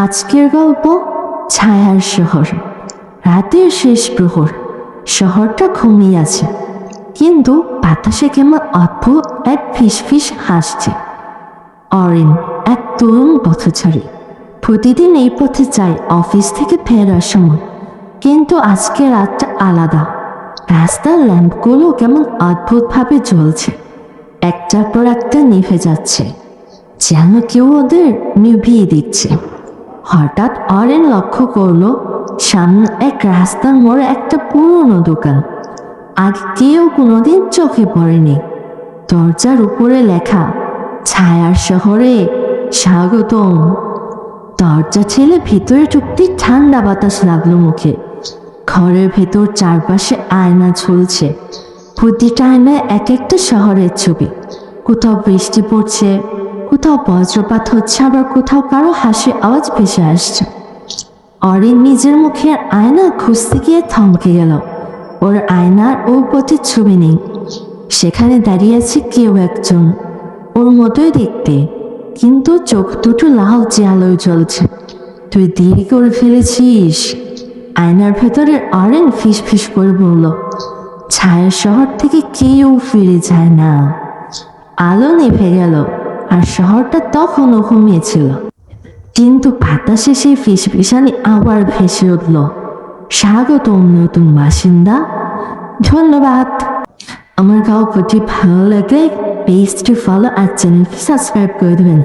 আজকের গল্প ছায়ার শহর। রাতের শেষ প্রহর, শহরটা ঘুমিয়ে আছে, কিন্তু বাতাসে কেমন অদ্ভুত এক ফিসফিস হাসছে। অরিন এক তরুণ পথচারী, প্রতিদিন এই পথে যায় অফিস থেকে ফেরার সময়। কিন্তু আজকে রাতটা আলাদা। রাস্তার ল্যাম্পগুলো কেমন অদ্ভুতভাবে জ্বলছে, একটার পর একটা নিভে যাচ্ছে, যেন কেউ ওদের নিভিয়ে দিচ্ছে। হঠাৎ অরেন লক্ষ্য করলো সামনে এক রাস্তার মোড়ে একটা পুরনো দোকান, আগে কেউ কোনোদিন চোখে পড়েনি। দরজার উপরে লেখা ছায়ার শহরে স্বাগতম। দরজা ঠেলে ভিতরে ঢুকতে ঠান্ডা বাতাস লাগলো মুখে। ঘরের ভেতর চারপাশে আয়না ঝুলছে, প্রতিটা আয়নায় এক একটা শহরের ছবি। কোথাও বৃষ্টি পড়ছে, কোথাও বজ্রপাত হচ্ছে, আবার কোথাও কারো হাসির আওয়াজ ভেসে আসছে। অরিন নিজের মুখে আয়না খুঁজতে গিয়ে থমকে গেল। ওর আয়নার ও পথে ছবি নেই। সেখানে দাঁড়িয়ে আছে কেউ একজন, ওর মতোই দেখতে, কিন্তু চোখ দুটো লালচে আলোয় জ্বলছে। তুই দেরি করে ফেলেছিস, আয়নার ভেতরে অরেন ফিস ফিস করে বলল। ছায়ার শহর থেকে কেউ ফিরে যায় না। আলো নিভে গেল, আর শহরটা তখনও ঘুমিয়েছিল। কিন্তু বাতাসে সেই ফিসফিসানি আবার ভেসে উঠল। স্বাগতম নতুন বাসিন্দা। ধন্যবাদ। আমার গল্পটি ভালো লাগলে পেজটি ফলো আর চ্যানেলটি সাবস্ক্রাইব করে দেবেন।